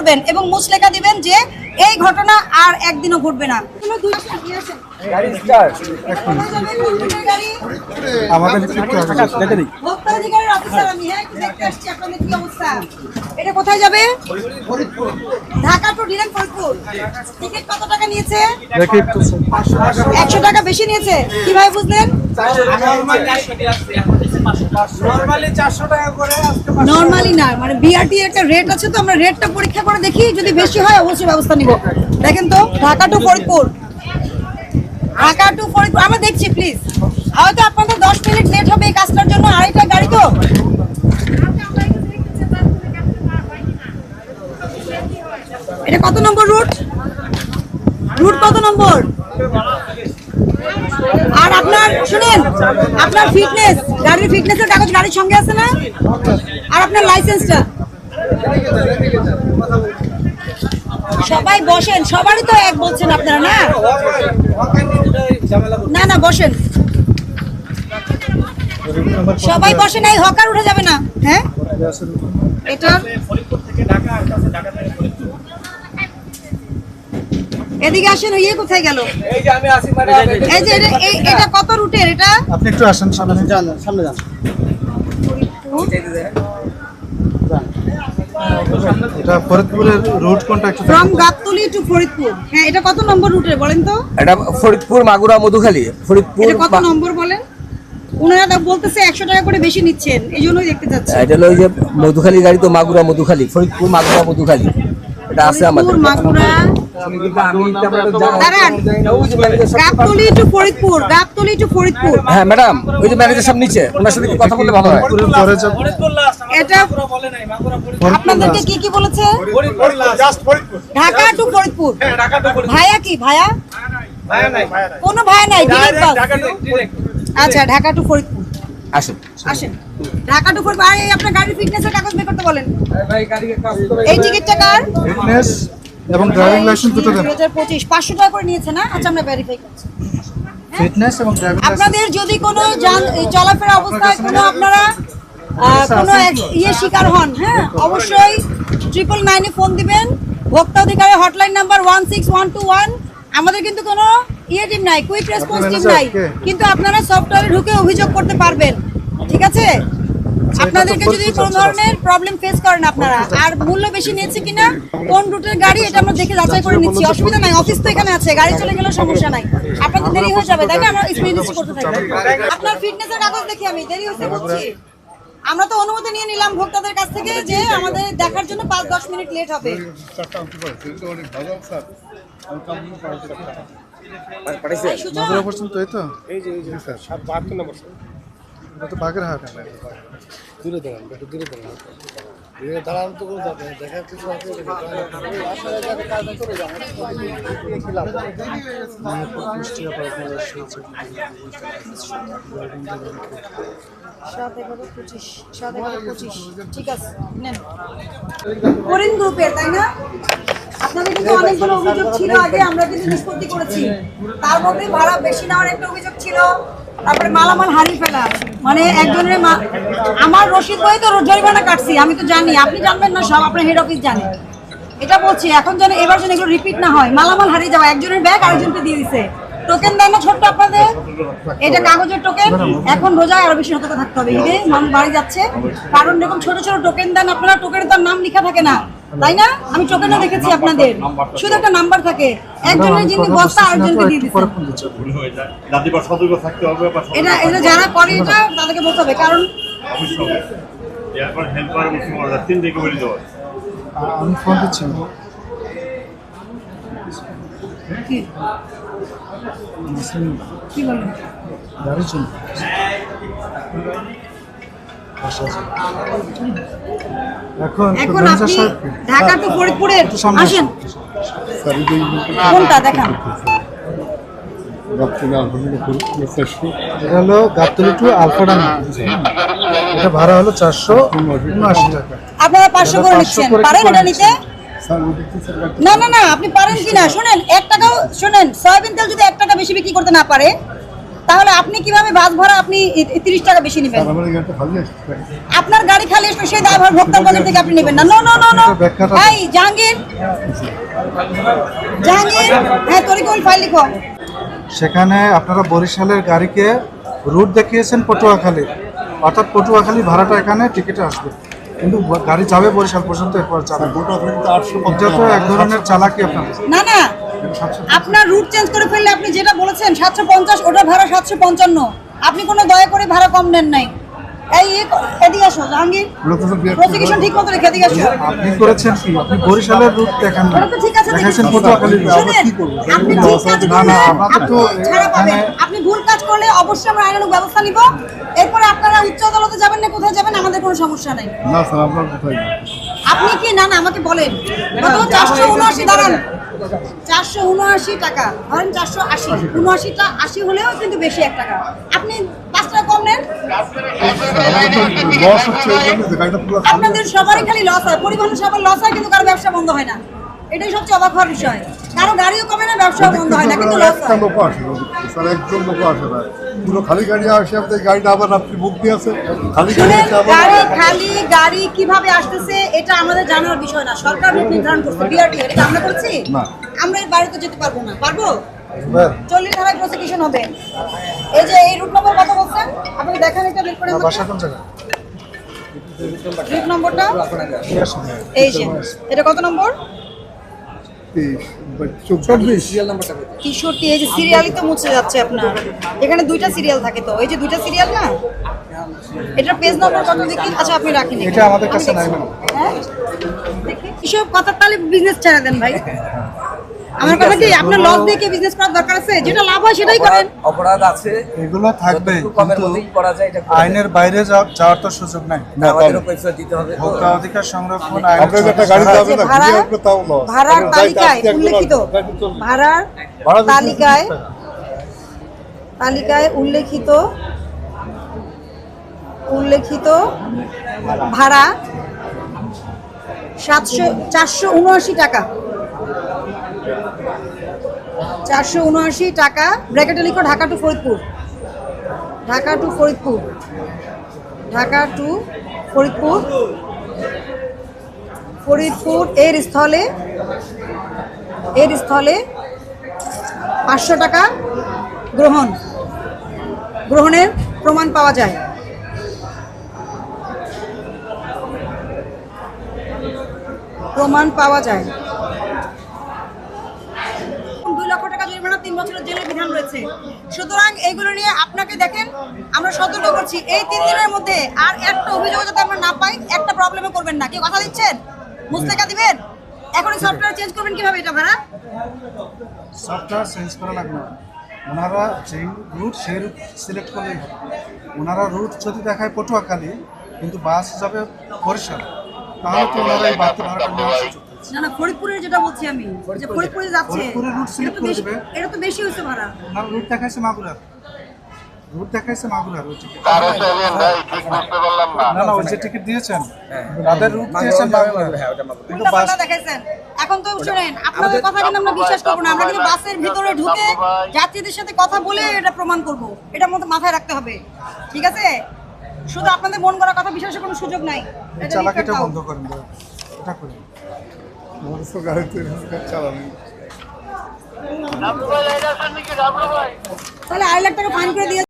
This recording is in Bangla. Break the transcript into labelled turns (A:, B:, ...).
A: করবেন এবং মুচলেখা দিবেন যে এই ঘটনা আর একদিনও ঘটবে না। এটা কোথায় যাবে? Dhaka to direct Faridpur. Ticket কত টাকা নিয়েছে? 100 টাকা বেশি নিয়েছে। কিভাবে বুঝলেন? নরমালি না, মানে বিআরটি একটা রেট আছে, তো আমরা রেটটা পরীক্ষা করে দেখি, যদি বেশি হয় অবশ্যই ব্যবস্থা নিব। দেখেন তো, ঢাকা টু ফরিদপুর, ঢাকা টু ফরিদপুর আমরা দেখছি। প্লিজ, হয়তো আপনাদের 10 মিনিট লেট হবে এই কাজটার জন্য, আড়াইটা গাড়ি তো। এটা কত নম্বর রুট? রুট কত নম্বর? আর আপনার শুনেন, আপনার ফিটনেস, গাড়ির ফিটনেসের কাগজ গাড়ির সঙ্গে আছে না? আর আপনার লাইসেন্সটা। সবাই বসেন, সবারই তো এক বলছেন আপনারা, না না না বসেন, সবাই বসেন, এই হকার উঠে যাবে না। হ্যাঁ, এটা এদিকে আসেন। ইয়ে কোথায় গেল? এই যে এটা কত রুটের? এটা
B: আপনি একটু আসেন, সামনে যান, সামনে যান। এটা ফরিদপুরের রুট কোনটা? একটু
A: ফ্রম গাবতলী টু ফরিদপুর। হ্যাঁ, এটা কত নম্বর রুটের বলেন তো?
C: এটা ফরিদপুর মাগুরা মধুখালী। ফরিদপুর
A: এটা কত নম্বর বলেন? ওনারা বলতেছে 100 টাকা করে বেশি নিচ্ছেন, এই জন্যই দেখতে চাচ্ছি।
C: এটা হলো ওই যে মধুখালী গাড়ি, তো মাগুরা মধুখালী, ফরিদপুর মাগুরা মধুখালী, এটা আছে আমাদের
A: মাগুরা। Gabtali to Faridpur, Gabtali to Faridpur.
C: হ্যাঁ ম্যাডাম, ওই যে ম্যানেজার সাহেব নিচে, ওনার সাথে কথা বললে ভালো হয়।
A: এটা আপনাদেরকে কি কি বলেছে? ঢাকা টু ফরিদপুর। ভাইয়া কি? ভাইয়া কোনো ভাইয়া নাই, আচ্ছা ঢাকা টু ফরিদপুর।
C: আসেন
A: আসেন, ঢাকা টু ফরিদপুর। আর এই আপনার গাড়ির ফিটনেসের কাগজ বের করতে বলেন। এই টিকিটটা কার?
B: ফিটনেস এবং ড্রাইভিং লাইসেন্স দুটো দেন।
A: 2025 500 টাকা করে নিয়েছে না? আচ্ছা, আমরা ভেরিফাই করছি।
B: ফিটনেস এবং ড্রাইভিং লাইসেন্স।
A: আপনাদের যদি কোনো চলাফেরা অবস্থায় কোনো আপনারা কোনো ইয়ে শিকার হন, হ্যাঁ, অবশ্যই 999 এ ফোন দিবেন। ভোক্তা অধিকারের হটলাইন নাম্বার 16121। আমাদের কিন্তু কোনো ইয়ে টিম নাই, কুইক রেসপন্স টিম নাই, কিন্তু আপনারা সফটওয়্যারে ঢুকে অভিযোগ করতে পারবেন। ঠিক আছে? আপনাদেরকে যদি কোনো ধরনের প্রবলেম ফেস করেন আপনারা, আর মূল্য বেশি নিয়েছে কিনা, কোন রুটের গাড়ি, এটা আমরা দেখে যাচাই করে নিচ্ছি। অসুবিধা নাই, অফিস তো এখানে আছে, গাড়ি চলে গেলেও সমস্যা নাই। আপনাদের দেরি হয়ে যাবে, তাই না? আমরা এক্সপিরিয়েন্স করতে থাকি। আপনার ফিটনেসের কাগজ দেখি আমি দেরি হয়েছে বুঝছি। আমরা তো অনুমতি নিয়ে নিলাম ভোক্তাদের কাছ থেকে যে আমাদের দেখার জন্য 5-10 মিনিট লেট হবে।
B: এটা তো বাগেরহাট।
D: দূরে দাঁড়ান, একটু দূরে দাঁড়ান, দাঁড়ান তো যাবে, দেখার কিছু আছে।
A: ঠিক আছে, নেন। করিম গ্রুপের, তাই না? আপনাদের কিন্তু অনেকগুলো অভিযোগ ছিল আগে, আমরা কিন্তু নিষ্পত্তি করেছি। তার মধ্যে ভাড়া বেশি নেওয়ার একটা অভিযোগ ছিল, তারপরে মালামাল হারিয়ে ফেলা। মানে একজনের আমার রসিদ বই তো জরিমানা কাটছি, আমি তো জানি, আপনি জানবেন না সব, আপনার হেড অফিস জানে। এটা বলছি, এখন যেন এবার যেন এগুলো রিপিট না হয়। মালামাল হারিয়ে যাওয়া, একজনের ব্যাগ আরেকজনকে দিয়ে দিছে। টোকেন দেয় না ছোট্ট আপনাদের, এটা কাগজের টোকেন। এখন রোজায় আরো বেশি সতর্ক থাকতে হবে। ঈদে মানুষ বাড়ি যাচ্ছে, কারণ এরকম ছোট ছোট টোকেন দেন আপনারা, টোকেনে তার নাম লেখা থাকে না, তাই না? আমি টোকেনে দেখেছি আপনাদের শুধু একটা নাম্বার থাকে, একজনের যিনি বস্তা আরেকজনকে দিয়ে দিচ্ছেন। এটা যারা করে এটা তাদেরকে বলতে হবে, কারণ
B: আমি ফোন দিচ্ছি।
A: কি বলেন?
B: গাড়ির জন্য এখন
A: আপনি ঢাকা টু ফরিদপুরের আসেন, কোনটা দেখান?
B: এটা হলো গাবতলী টু আলফাডাঙ্গা। এটা ভাড়া হলো 479 টাকা।
A: আপনারা 500 করে নিচ্ছেন, পারেন এটা নিতে? না না না, আপনি পারেন কিনা শুনেন। 1 টাকাও শুনেন, সয়াবিন তেল যদি 1 টাকা বেশি বিক্রি করতে না পারে, তাহলে আপনি কিভাবে বাস ভাড়া আপনি 30 টাকা বেশি নেবেন?
D: আমার এই গাড়িটা খালি আসছে
A: আপনার গাড়ি খালি আসলে সেই দায়ভার ভোক্তার পকেট থেকে আপনি নেবেন না। No no no no. এই জাহাঙ্গীর, জাহাঙ্গীর, হ্যাঁ তরিকুল ফাইল লিখো।
B: সেখানে আপনারা বরিশালের গাড়িকে রুট দেখিয়েছেন পটুয়াখালী, অর্থাৎ পটুয়াখালী ভাড়াটা এখানে টিকিটে আসবে, কিন্তু গাড়ি যাবে বরিশাল পর্যন্ত, এরপর যাবে
D: কিন্তু 800
B: এটা তো এক ধরনের চালাকি আপনাদের।
A: না না, আপনার রুট চেঞ্জ করে ফেললে আপনি যেটা বলেছেন 750, ওটা ভাড়া 755। আপনি কোনো দয়া করে ভাড়া কম নেন নাই। এই এদিকে আসো জাহাঙ্গীর, প্রসিকিউশন ঠিক মতো রেখে এদিকে আসো।
B: আপনি করেছেন কি? আপনি বরিশালের রুট দেখান না,
A: ওটা তো ঠিক আছে,
B: দেখাচ্ছেন
A: দেখেছি।
B: পটুয়াখালীর রুট।
A: শুনেন, আপনি ঠিক কাজ
B: না,
A: করলে
B: না, আমাদের
A: আপনি
B: তো
A: ছাড়া পাবেন।
B: এখানে-
A: আপনি ভুল কাজ করলে অবশ্যই আমরা আইনানুগ ব্যবস্থা নিব। এরপরে আপনারা উচ্চ আদালতে যাবেন না কোথায় যাবেন, আমাদের কোনো সমস্যা নাই।
D: না স্যার আপনার কোথায়
A: আপনি কি, না না আমাকে বলেন, কত? 479 দাঁড়ান, 479 টাকা, ধরেন 480, 79টা 80 হলেও কিন্তু বেশি 1 টাকা। আপনি 5 টাকা কম নেন।
D: লস হচ্ছে এই জন্য যে গাড়িটা পুরো খালি
A: আপনাদের সবারই খালি লস হয়, পরিবহন সবার লস হয়, কিন্তু কারো ব্যবসা বন্ধ হয় না। এটাই সবচেয়ে অবাক হওয়ার বিষয়। কারো গাড়িও কমে না, ব্যবসাও বন্ধ হয় না, কিন্তু লস
D: একটা
A: হয়।
D: লোক আসে স্যার, একজন লোক আসে না, পুরো খালি গাড়ি আসে, আপনার গাড়িটা আবার রাত্রি বুক দিয়ে আছে, খালি গাড়ি
A: শুনেন,
D: আছে আবার
A: গাড়ি খালি গাড়ি কিভাবে আসতেছে এটা আমাদের জানার বিষয় না। সরকার রুট নির্ধারণ করছে, বিআরটি, এটা আমরা করছি।
D: না।
A: আমরা এর বাইরে তো যেতে পারবো না। পারবো?
D: স্যার,
A: 40 ধারায় প্রসিকিউশন হবে। এই যে এই রুট নম্বর কত বলছেন আপনি দেখেন, এটা বের করে আমাকে।
B: বাসা কোন জায়গায়?
A: রুট নম্বরটা
B: ঠিক আছে।
A: এই যে, এটা কত নম্বর?
D: 24
A: 63। এই যে সিরিয়ালই তো মুছে যাচ্ছে আপনার। এখানে 2টা সিরিয়াল থাকে, তো এই যে 2টা সিরিয়াল না, এটা পেজ নম্বর কত দেখি? আচ্ছা আপনি রাখেন,
B: এটা আমাদের কাছে নাই ম্যাডাম।
A: হ্যাঁ দেখি এসব কথা, তাহলে বিজনেস ছেড়ে দেন ভাই। আমার কথা কি, আপনার লস দিয়ে কি বিজনেস করার দরকার আছে? যেটা লাভ হয় সেটাই করেন।
C: অপরাধ আছে,
B: এগুলো থাকবে,
C: যতটুকু কমের
B: কিন্তু
C: মধ্যেই করা যায় এটা করে
B: আইনের বাইরে যাওয়ার তো সুযোগ নাই।
C: দেন। আমাদেরও পয়সা দিতে হবে তো।
B: ভোক্তা অধিকার সংরক্ষণ
D: আপনার একটা গাড়ি যাবে না,
A: ভাড়া,
D: ঘুরে আসবে তাও লস।
A: ভাড়ার
D: আপনার
A: তালিকায়
D: গাড়িটা আসতে
A: উল্লেখিত,
D: গাড়ি চলবে।
A: ভাড়ার
D: ভাড়া দিতে
A: তালিকায়
D: 30 টাকা।
A: তালিকায় উল্লেখিত ভাড়া 479 টাকা। 479 টাকা। ব্র্যাকেটে লিখো Dhaka to Faridpur, Dhaka to Faridpur, Dhaka to Faridpur, Faridpur এর স্থলে 500 টাকা গ্রহণের প্রমাণ পাওয়া যায়। প্রমাণ পাওয়া যায়। 2 লক্ষ টাকা জরিমানা, 3 বছরের জেলের বিধান রয়েছে। সুতরাং এইগুলো নিয়ে আপনাকে দেখেন, আমরা সতর্ক করছি, এই 3 দিনের মধ্যে আর একটা অভিযোগ যাতে আমরা না পাই, একটা প্রবলেমে করবেন না। কি কথা দিচ্ছেন? মুস্তাকা দিবেন? এখন সফটওয়্যার চেঞ্জ করবেন কিভাবে এটা ভাড়া?
B: সফটওয়্যার চেঞ্জ করা লাগবে না, ওনারা যেই রুট সেই রুট সিলেক্ট করলেই হবে। ওনারা রুট যদি দেখায় পটুয়াখালী কিন্তু বাস যাবে বরিশাল, তাহলে তো ওনারা এই বাড়তি ভাড়াটা নেওয়ার সুযোগ আছে।
A: না না, ফরিদপুরের যেটা বলছি আমি, যে ফরিদপুরে যাচ্ছে,
B: ফরিদপুরের রুট সিলেক্ট করে দেবে।
A: এটা তো বেশি হয়েছে ভাড়া।
B: ওনারা রুট দেখাইছে মাগুরার, রুট দেখাইছে মাগুরার ওই টিকিট। না না, ওই যে টিকিট দিয়েছেন তাদের রুট দিয়েছেন মাগুরার, কিন্তু
A: উল্টা
B: বাস
A: পাল্টা দেখাইছেন। এখন তো শুনেন, আপনাদের কথা কিন্তু আমরা বিশ্বাস করবো না। আমরা কিন্তু বাসের ভিতরে ঢুকে যাত্রীদের সাথে কথা বলে এটা প্রমাণ করব। এটার মধ্যে মাথায় রাখতে হবে, ঠিক আছে? শুধু আপনাদের মন করা কথা বিশ্বাসের কোনো সুযোগ নাই।
B: এই
A: এটা
B: চালাকিটা
A: লিখে দাও।
B: বন্ধ করেন, এটা করেন।
D: আমার তো গাড়িতে চালানি
A: তাহলে 2.5 লাখ টাকা ফাইন করে দিয়ে